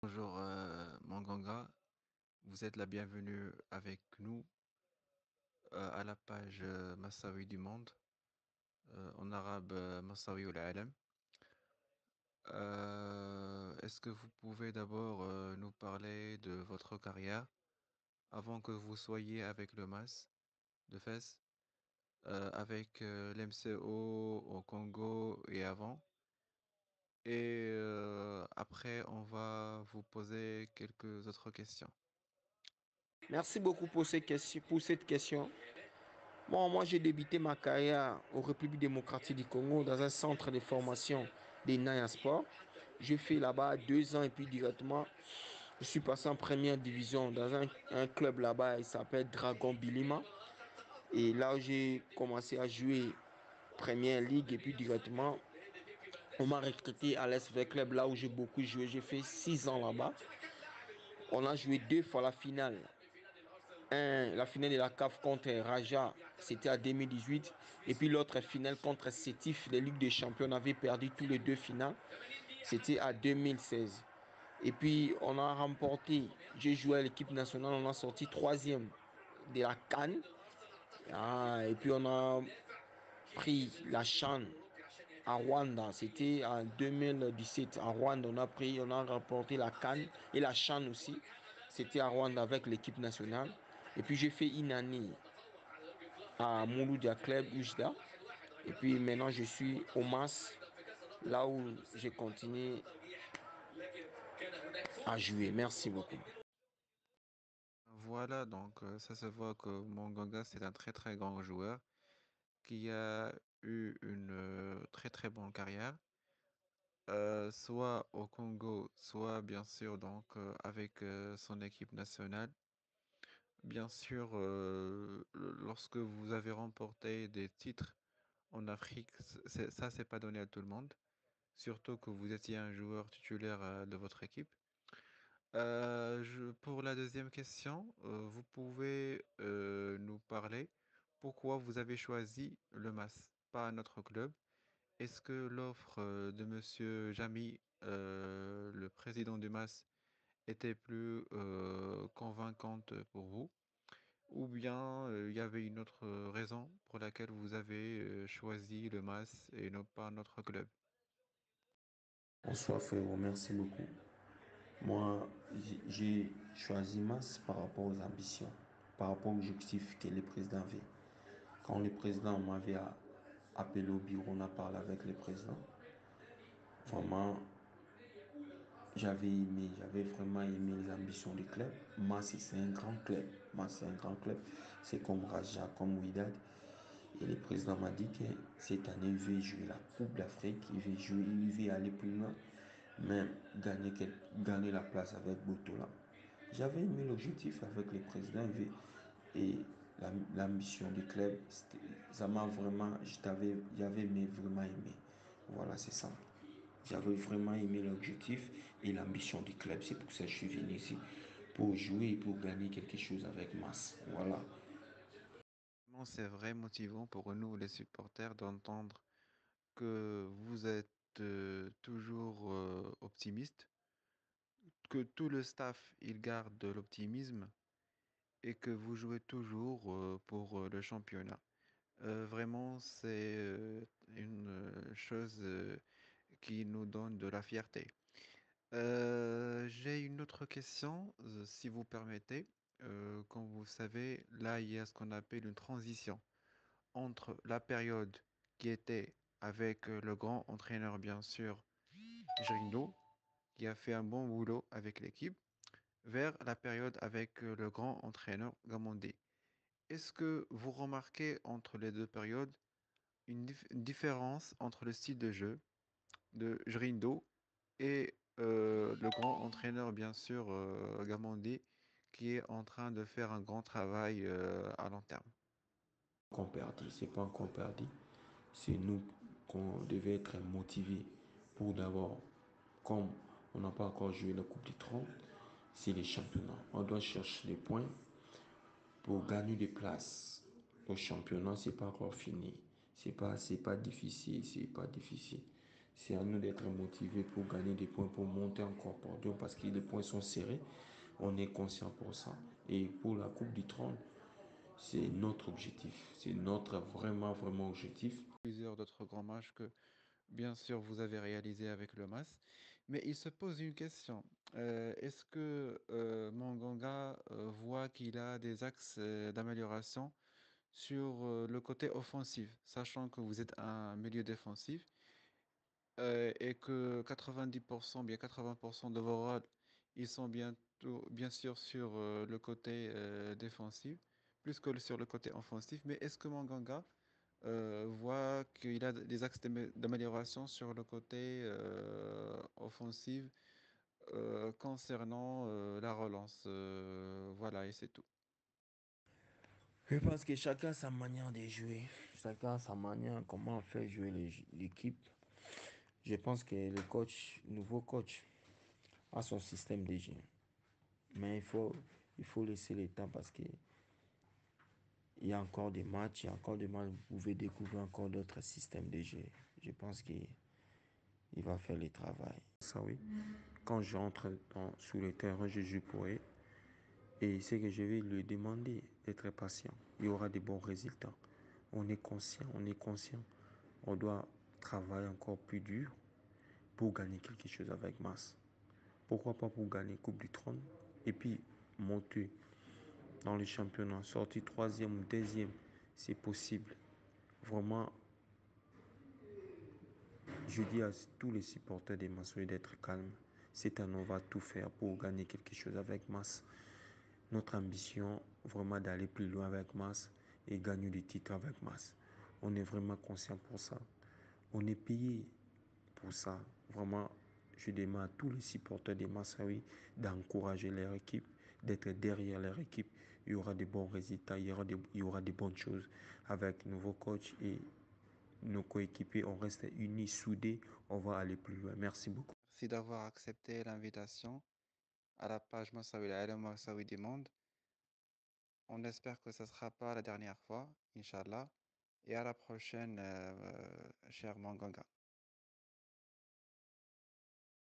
Bonjour Manganga, vous êtes la bienvenue avec nous à la page Massawi du monde, en arabe Massawi ou Alam. Est-ce que vous pouvez d'abord nous parler de votre carrière avant que vous soyez avec le MAS de Fès, avec l'MCO au Congo et avant? Et après, on va vous poser quelques autres questions. Merci beaucoup pour cette question. Moi j'ai débuté ma carrière au République démocratique du Congo dans un centre de formation des Naya Sport. J'ai fait là-bas 2 ans et puis directement, je suis passé en première division dans un club là-bas, il s'appelle Dragon Bilima. Et là, j'ai commencé à jouer Première Ligue et puis directement, on m'a recruté à l'SV Club là où j'ai beaucoup joué. J'ai fait 6 ans là-bas. On a joué 2 fois la finale. La finale de la CAF contre Raja, c'était en 2018. Et puis l'autre finale contre Sétif, les Ligues des Champions, on avait perdu tous les 2 finales. C'était en 2016. Et puis on a remporté, j'ai joué à l'équipe nationale, on a sorti troisième de la CAN. Et puis on a pris la CHAN à Rwanda. C'était en 2017. À Rwanda, on a remporté la CAN et la CHAN aussi. C'était à Rwanda avec l'équipe nationale. Et puis j'ai fait une année à Mouloudia Club Oujda. Et puis maintenant je suis au MAS, là où j'ai continué à jouer. Merci beaucoup. Voilà, donc ça se voit que Manganga, c'est un très très grand joueur qui a eu une très très bonne carrière, soit au Congo, soit bien sûr donc avec son équipe nationale. Bien sûr, lorsque vous avez remporté des titres en Afrique, ça c'est pas donné à tout le monde, surtout que vous étiez un joueur titulaire de votre équipe. Pour la deuxième question, vous pouvez nous parler pourquoi vous avez choisi le MAS, pas un autre club. Est-ce que l'offre de Monsieur Jamy, le président du MAS, était plus convaincante pour vous? Ou bien il y avait une autre raison pour laquelle vous avez choisi le MAS et non pas un autre club? Bonsoir frérot, merci beaucoup. Moi, j'ai choisi MAS par rapport aux ambitions, par rapport aux objectifs que le président avait. Quand le président m'avait appelé au bureau, on a parlé avec le président. Vraiment, j'avais vraiment aimé les ambitions du club. Massi, c'est un grand club. Massi, c'est un grand club. C'est comme Raja, comme Wydad. Et le président m'a dit que cette année, il veut jouer la Coupe d'Afrique. Il veut aller plus loin. Même gagner la place avec Botola. J'avais aimé l'objectif avec le président et l'ambition du club. Ça m'a vraiment, j'avais vraiment aimé. Voilà, c'est ça. J'avais vraiment aimé l'objectif et l'ambition du club. C'est pour ça que je suis venu ici, pour jouer et pour gagner quelque chose avec Mass. Voilà. Bon, c'est vrai motivant pour nous, les supporters, d'entendre que vous êtes toujours optimiste, que tout le staff il garde de l'optimisme et que vous jouez toujours pour le championnat. Vraiment, c'est une chose qui nous donne de la fierté. J'ai une autre question, si vous permettez. Comme vous savez, là, il y a ce qu'on appelle une transition entre la période qui était avec le grand entraîneur, bien sûr, Girindo, qui a fait un bon boulot avec l'équipe, vers la période avec le grand entraîneur Gamondé. Est-ce que vous remarquez entre les deux périodes une différence entre le style de jeu de Girindo et le grand entraîneur, bien sûr, Gamondé, qui est en train de faire un grand travail à long terme? Qu'on perdit, c'est pas encore perdu. C'est nous qu'on devait être motivés pour d'abord, comme on n'a pas encore joué la Coupe du Trône, c'est les championnats. On doit chercher des points pour gagner des places. Le championnat, c'est pas encore fini. C'est pas difficile, c'est pas difficile. C'est à nous d'être motivés pour gagner des points, pour monter encore par deux, parce que les points sont serrés. On est conscient pour ça. Et pour la Coupe du Trône, c'est notre objectif. C'est notre vraiment objectif. Plusieurs d'autres grands matchs que, bien sûr, vous avez réalisés avec le MAS. Mais il se pose une question. Est-ce que Manganga voit qu'il a des axes d'amélioration sur le côté offensif, sachant que vous êtes un milieu défensif et que 90%, bien 80% de vos rôles, ils sont bien sûr sur le côté défensif, plus que sur le côté offensif. Mais est-ce que Manganga voit qu'il a des axes d'amélioration sur le côté offensif concernant la relance? Voilà, et c'est tout. Je pense que chacun a sa manière de jouer. Chacun a sa manière, comment faire jouer l'équipe. Je pense que nouveau coach, a son système de jeu. Mais il faut laisser le temps parce que il y a encore des matchs, il y a encore des matchs, vous pouvez découvrir encore d'autres systèmes de jeu. Je pense qu'il va faire le travail. Ça oui, quand j'entre sous le terrain, je joue pour eux. Et c'est que je vais lui demander d'être patient. Il y aura des bons résultats. On est conscient, on est conscient. On doit travailler encore plus dur pour gagner quelque chose avec masse. Pourquoi pas pour gagner Coupe du Trône et puis monter dans les championnats, sortir troisième ou deuxième, c'est possible. Vraiment, je dis à tous les supporters des Massoïs d'être calmes. Cette année, on va tout faire pour gagner quelque chose avec Mass. Notre ambition, vraiment d'aller plus loin avec Mass et gagner des titres avec Mass. On est vraiment conscient pour ça. On est payé pour ça. Vraiment, je demande à tous les supporters des Massaouis d'encourager leur équipe, d'être derrière leur équipe. Il y aura de bons résultats, il y aura de bonnes choses avec nouveau coach et nos coéquipiers. On reste unis, soudés, on va aller plus loin. Merci beaucoup. Merci d'avoir accepté l'invitation à la page Massaoui, la LM Massaoui du monde. On espère que ce ne sera pas la dernière fois, Inch'Allah. Et à la prochaine, cher Manganga.